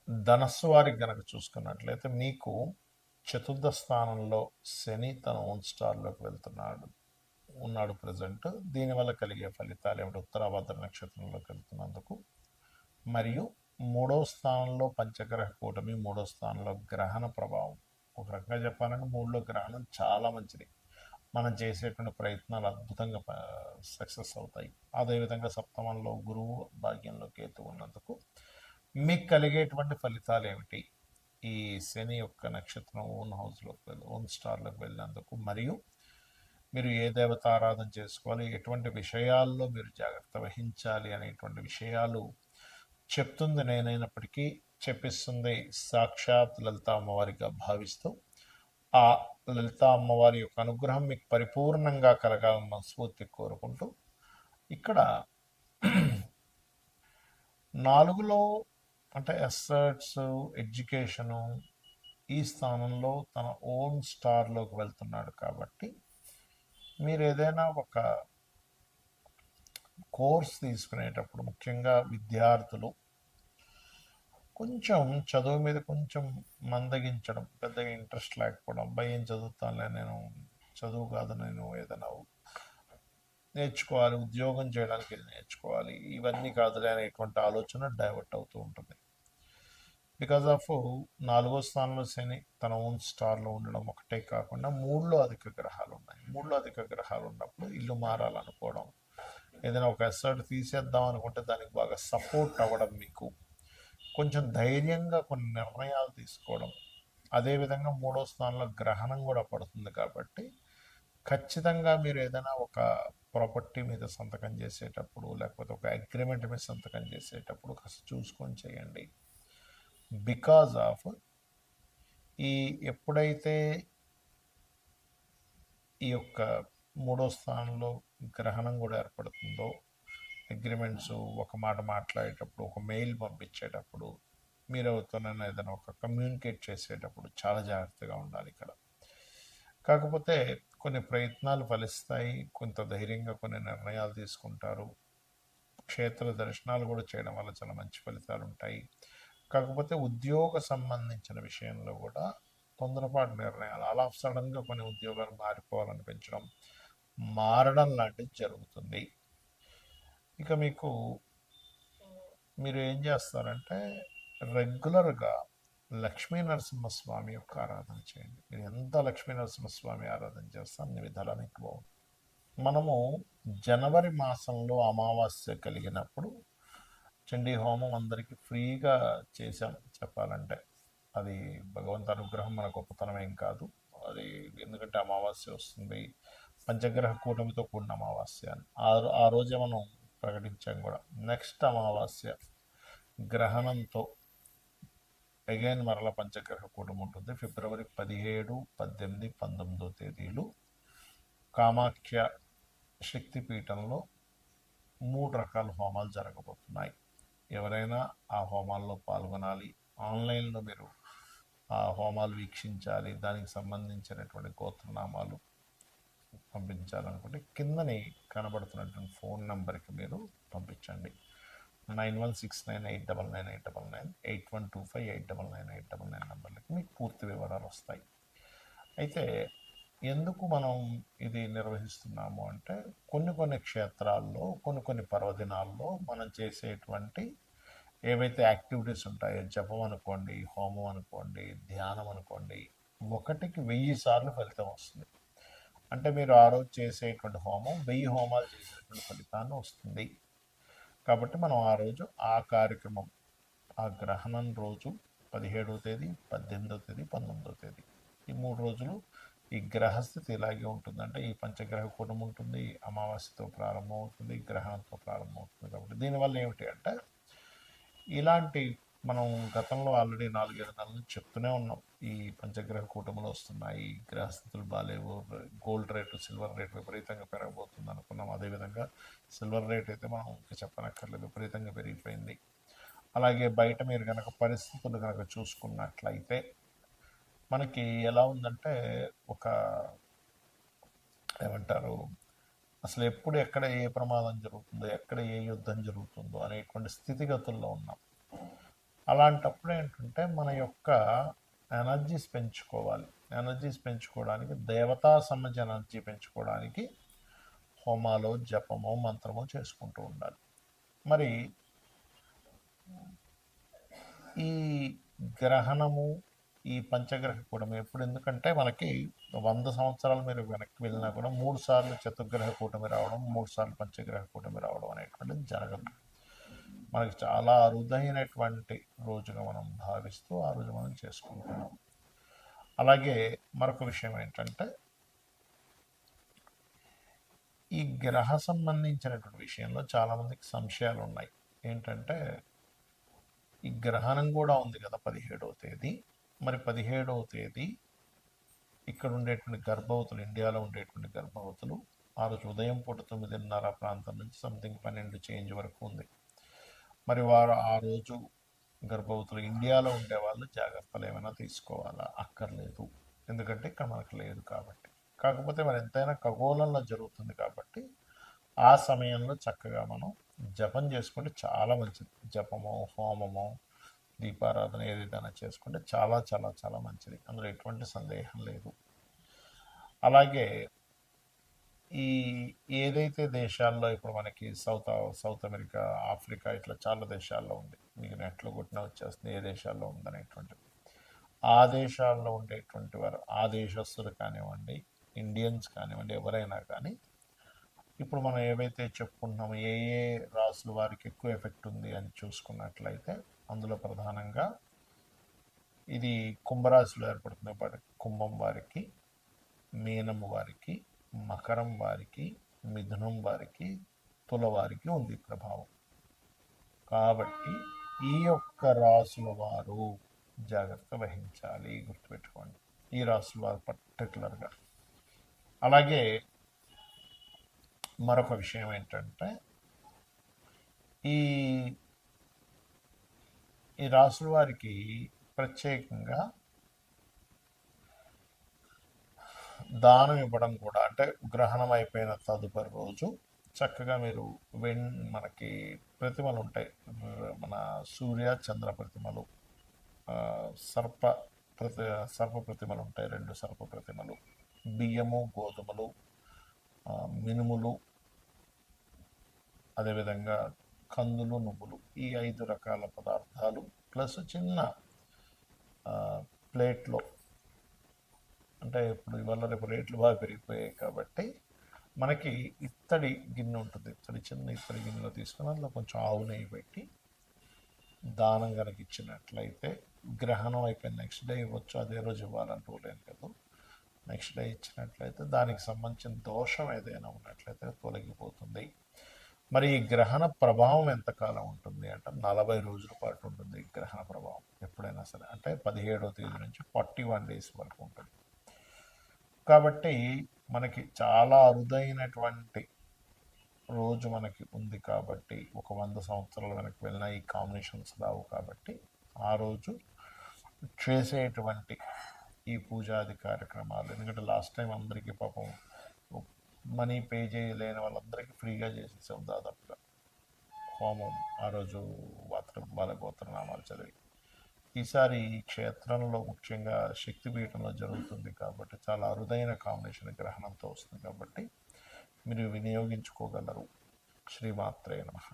ధనస్సు వారికి గనక చూసుకున్నట్లయితే మీకు చతుర్థ స్థానంలో శని తన ఓన్ స్టార్లోకి ఉన్నాడు ప్రజెంట్. దీనివల్ల కలిగే ఫలితాలు ఏమిటి? ఉత్తరాభద్ర నక్షత్రంలోకి వెళ్తున్నందుకు, మరియు మూడో స్థానంలో పంచగ్రహ కూటమి, మూడో స్థానంలో గ్రహణ ప్రభావం. ఒక రకంగా చెప్పాలంటే మూడులో గ్రహణం చాలా మంచిది. మనం చేసేటువంటి ప్రయత్నాలు అద్భుతంగా సక్సెస్ అవుతాయి. అదేవిధంగా సప్తమంలో గురువు, భాగ్యంలో కేతు ఉన్నందుకు మీకు కలిగేటువంటి ఫలితాలు ఏమిటి? ఈ శని యొక్క నక్షత్రం ఓన్ హౌస్లోకి ఓన్ స్టార్లోకి వెళ్ళినందుకు, మరియు మీరు ఏ దేవత ఆరాధన చేసుకోవాలి, ఎటువంటి విషయాల్లో మీరు జాగ్రత్త వహించాలి అనేటువంటి విషయాలు చెప్తుంది నేనైనప్పటికీ చెప్పిస్తుంది సాక్షాత్ లలిత అమ్మవారిగా భావిస్తూ, ఆ లలిత అమ్మవారి యొక్క అనుగ్రహం మీకు పరిపూర్ణంగా కలగాలని మనస్ఫూర్తి కోరుకుంటూ, ఇక్కడ నాలుగులో అంటే ఎస్సర్ట్స్, ఎడ్యుకేషను, ఈ స్థానంలో తన ఓన్ స్టార్లోకి వెళ్తున్నాడు కాబట్టి మీరు ఏదైనా ఒక కోర్స్ తీసుకునేటప్పుడు, ముఖ్యంగా విద్యార్థులు కొంచెం చదువు మీద కొంచెం మందగించడం, పెద్దగా ఇంట్రెస్ట్ లేకపోవడం, అబ్బాయి ఏం చదువుతానులే, నేను చదువు కాదు, నేను ఏదైనా నేర్చుకోవాలి, ఉద్యోగం చేయడానికి ఇది నేర్చుకోవాలి, ఇవన్నీ కాదులే అనేటువంటి ఆలోచన డైవర్ట్ అవుతూ ఉంటుంది. బికాజ్ ఆఫ్ నాలుగో స్థానంలో శని తన ఓన్ స్టార్లో ఉండడం ఒకటే కాకుండా మూడులో అధిక గ్రహాలు ఉన్నాయి. మూడులో అధిక గ్రహాలు ఉన్నప్పుడు ఇల్లు మారాలనుకోవడం, ఏదైనా ఒక ఎస్సర్ట్ తీసేద్దాం అనుకుంటే దానికి బాగా సపోర్ట్ అవ్వడం, మీకు కొంచెం ధైర్యంగా కొన్ని నిర్ణయాలు తీసుకోవడం. అదేవిధంగా మూడో స్థానంలో గ్రహణం కూడా పడుతుంది కాబట్టి ఖచ్చితంగా మీరు ఏదైనా ఒక ప్రాపర్టీ మీద సంతకం చేసేటప్పుడు, లేకపోతే ఒక అగ్రిమెంట్ మీద సంతకం చేసేటప్పుడు కాస్త చూసుకొని చేయండి. బికాజ్ ఆఫ్ ఈ ఎప్పుడైతే ఈ యొక్క మూడో స్థానంలో గ్రహణం కూడా ఏర్పడుతుందో, అగ్రిమెంట్స్ ఒక మాట మాట్లాడేటప్పుడు, ఒక మెయిల్ పంపించేటప్పుడు, మీరు ఎవరితోనైనా ఏదైనా ఒక కమ్యూనికేట్ చేసేటప్పుడు చాలా జాగ్రత్తగా ఉండాలి ఇక్కడ. కాకపోతే కొన్ని ప్రయత్నాలు ఫలిస్తాయి, కొంత ధైర్యంగా కొన్ని నిర్ణయాలు తీసుకుంటారు, క్షేత్ర దర్శనాలు కూడా చేయడం వల్ల చాలా మంచి ఫలితాలు ఉంటాయి. కాకపోతే ఉద్యోగ సంబంధించిన విషయంలో కూడా తొందరపాటు నిర్ణయాలు, అలా సడన్గా కొన్ని ఉద్యోగాలు మారిపోవాలనిపించడం, మారడం లాంటిది జరుగుతుంది. ఇక మీరు ఏం చేస్తారంటే రెగ్యులర్గా లక్ష్మీ నరసింహస్వామి యొక్క ఆరాధన చేయండి. మీరు ఎంత లక్ష్మీ నరసింహస్వామి ఆరాధన చేస్తే అన్ని విధాలా మీకు బాగుంటుంది. మనము జనవరి మాసంలో అమావాస్య కలిగినప్పుడు చండీ హోమం అందరికీ ఫ్రీగా చేశాం చెప్పాలంటే. అది భగవంతు అనుగ్రహం, మన గొప్పతనం ఏం కాదు అది. ఎందుకంటే అమావాస్య వస్తుంది, పంచగ్రహ కూటమితో కూడిన అమావాస్య అని ఆ రోజే మనం ప్రకటించాం కూడా. నెక్స్ట్ అమావాస్య గ్రహణంతో అగైన్ మరల పంచగ్రహ కూటమి ఉంటుంది. ఫిబ్రవరి 17, 18, 19 తేదీలు కామాఖ్య శక్తిపీఠంలో 3 రకాల హోమాలు జరగబోతున్నాయి. ఎవరైనా ఆ హోమాల్లో పాల్గొనాలి, ఆన్లైన్లో మీరు ఆ హోమాలు వీక్షించాలి, దానికి సంబంధించినటువంటి గోత్రనామాలు పంపించాలనుకుంటే కిందని కనబడుతున్నటువంటి ఫోన్ నెంబర్కి మీరు పంపించండి. 9169899899, 8125899899 నెంబర్లకి మీకు పూర్తి వివరాలు వస్తాయి. అయితే ఎందుకు మనం ఇది నిర్వహిస్తున్నాము అంటే, కొన్ని క్షేత్రాల్లో కొన్ని పర్వదినాల్లో మనం చేసేటువంటి ఏవైతే యాక్టివిటీస్ ఉంటాయో, జపం అనుకోండి, హోమం అనుకోండి, ధ్యానం అనుకోండి, 1,1000 సార్లు ఫలితం వస్తుంది. అంటే మీరు ఆ రోజు చేసేటువంటి హోమం 1000 హోమాలు చేసేటువంటి ఫలితాన్ని వస్తుంది. కాబట్టి మనం ఆ రోజు ఆ కార్యక్రమం, ఆ గ్రహణం రోజు 17వ తేదీ, 18వ తేదీ, 19వ తేదీ, ఈ 3 రోజులు ఈ గ్రహస్థితి ఇలాగే ఉంటుంది. అంటే ఈ పంచగ్రహ కూటమి ఉంటుంది, అమావాస్యతో ప్రారంభం అవుతుంది, గ్రహణంతో ప్రారంభం అవుతుంది. కాబట్టి దీనివల్ల ఏమిటి అంటే, ఇలాంటి మనం గతంలో ఆల్రెడీ 4-7 నెలల నుంచి చెప్తూనే ఉన్నాం, ఈ పంచగ్రహ కూటములు వస్తున్నాయి, గ్రహస్థితులు బాగాలేవు, గోల్డ్ రేటు, సిల్వర్ రేటు విపరీతంగా పెరగబోతుంది అనుకున్నాం. అదేవిధంగా సిల్వర్ రేట్ అయితే మనం ఇంకా చెప్పనక్కర్లేదు, విపరీతంగా పెరిగిపోయింది. అలాగే బయట మీరు కనుక పరిస్థితులు కనుక చూసుకున్నట్లయితే మనకి ఎలా ఉందంటే, ఒక ఏమంటారు, అసలు ఎప్పుడు ఎక్కడ ఏ ప్రమాదం జరుగుతుందో, ఎక్కడ ఏ యుద్ధం జరుగుతుందో అనేటువంటి స్థితిగతుల్లో ఉన్నాం. అలాంటప్పుడు ఏంటంటే మన యొక్క ఎనర్జీస్ పెంచుకోవాలి. ఎనర్జీస్ పెంచుకోవడానికి దేవతా సంబంధించిన ఎనర్జీ పెంచుకోవడానికి హోమాలో జపమో మంత్రమో చేసుకుంటూ ఉండాలి. మరి ఈ గ్రహణము ఈ పంచగ్రహ కూటమి ఎప్పుడు, ఎందుకంటే మనకి 100 సంవత్సరాలు మీరు వెనక్కి వెళ్ళినా కూడా 3 సార్లు చతుర్గ్రహ కూటమి రావడం, 3 సార్లు పంచగ్రహ కూటమి రావడం అనేటువంటిది జరగదు. మనకి చాలా అరుదైనటువంటి రోజుగా మనం భావిస్తూ ఆ రోజు మనం చేసుకుంటున్నాం. అలాగే మరొక విషయం ఏంటంటే ఈ గ్రహ సంబంధించినటువంటి విషయంలో చాలామందికి సంశయాలు ఉన్నాయి. ఏంటంటే ఈ గ్రహణం కూడా ఉంది కదా 17వ తేదీ. మరి 17వ తేదీ ఇక్కడ ఉండేటువంటి గర్భవతులు, ఇండియాలో ఉండేటువంటి గర్భవతులు ఆ రోజు ఉదయం పూట 9:30 ప్రాంతం నుంచి సంథింగ్ 12 చేంజ్ వరకు ఉంది. మరి వారు ఆ రోజు గర్భవతులు ఇండియాలో ఉండే వాళ్ళు జాగ్రత్తలు ఏమైనా తీసుకోవాలా? అక్కర్లేదు, ఎందుకంటే ఇక్కడ మనకు లేదు కాబట్టి. కాకపోతే మరి ఎంతైనా ఖగోళంలో జరుగుతుంది కాబట్టి ఆ సమయంలో చక్కగా మనం జపం చేసుకుంటే చాలా మంచిది. జపమో హోమమో దీపారాధన ఏదైనా చేసుకుంటే చాలా చాలా చాలా మంచిది, అందులో ఎటువంటి సందేహం లేదు. అలాగే ఈ ఏదైతే దేశాల్లో ఇప్పుడు మనకి సౌత్ అమెరికా, ఆఫ్రికా ఇట్లా చాలా దేశాల్లో ఉంది, మీకు నెట్లో కొట్టిన వచ్చేస్తుంది ఏ దేశాల్లో ఉందనేటువంటిది. ఆ దేశాల్లో ఉండేటువంటి వారు, ఆ దేశస్తులు కానివ్వండి, ఇండియన్స్ కానివ్వండి, ఎవరైనా కానీ ఇప్పుడు మనం ఏవైతే చెప్పుకుంటున్నామో ఏ ఏ రాసుల వారికి ఎక్కువ ఎఫెక్ట్ ఉంది అని చూసుకున్నట్లయితే అందులో ప్రధానంగా ఇది కుంభరాశిలో ఏర్పడుతుంది. కుంభం వారికి, మీనం వారికి, మకరం వారికి, మిథునం వారికి, తుల వారికి ఉంది ప్రభావం. కాబట్టి ఈ యొక్క రాసుల వారు జాగ్రత్త వహించాలి, గుర్తుపెట్టుకోండి ఈ రాసుల వారు పర్టికులర్గా. అలాగే మరొక విషయం ఏంటంటే ఈ ఈ రాసుల వారికి ప్రత్యేకంగా దానం ఇవ్వడం కూడా, అంటే గ్రహణం అయిపోయిన తదుపరి రోజు చక్కగా మీరు మనకి ప్రతిమలు ఉంటాయి, మన సూర్య చంద్ర ప్రతిమలు, సర్ప ప్రతిమలు ఉంటాయి, 2 సర్ప ప్రతిమలు, బియ్యము, గోధుమలు, మినుములు, అదేవిధంగా కందులు, నువ్వులు, ఈ 5 రకాల పదార్థాలు ప్లస్ చిన్న ప్లేట్లో, అంటే ఇప్పుడు ఇవాళ రేపు రేట్లు బాగా పెరిగిపోయాయి కాబట్టి మనకి ఇత్తడి గిన్నె ఉంటుంది, చిన్న ఇత్తడి గిన్నెలో తీసుకుని అందులో కొంచెం ఆవు నెయ్యి పెట్టి దానం కనుక ఇచ్చినట్లయితే గ్రహణం అయిపోయిన నెక్స్ట్ డే ఇవ్వచ్చు, అదే రోజు ఇవ్వాలంటూ లేదు కదా, నెక్స్ట్ డే ఇచ్చినట్లయితే దానికి సంబంధించిన దోషం ఏదైనా ఉన్నట్లయితే తొలగిపోతుంది. మరి ఈ గ్రహణ ప్రభావం ఎంతకాలం ఉంటుంది అంటే 40 రోజుల పాటు ఉంటుంది ఈ గ్రహణ ప్రభావం ఎప్పుడైనా సరే, అంటే 17వ తేదీ నుంచి 41 డేస్ వరకు ఉంటుంది. కాబట్టి మనకి చాలా అరుదైనటువంటి రోజు మనకి ఉంది కాబట్టి, ఒక 100 సంవత్సరాల వెనక్కి వెళ్ళినా ఈ కాంబినేషన్స్ రావు కాబట్టి ఆ రోజు చేసేటువంటి ఈ పూజాది కార్యక్రమాలు, ఎందుకంటే లాస్ట్ టైం అందరికీ పాపం మనీ పే చేయలేని వాళ్ళందరికీ ఫ్రీగా చేసేసాం దాదాపుగా హోమం ఆ రోజు వాళ్ళ గోత్రనామాలు చదివి. ఈసారి ఈ క్షేత్రంలో ముఖ్యంగా శక్తిపీఠంలో జరుగుతుంది కాబట్టి చాలా అరుదైన కాంబినేషన్ గ్రహణంతో వస్తుంది కాబట్టి మీరు వినియోగించుకోగలరు. శ్రీమాత్రే నమః.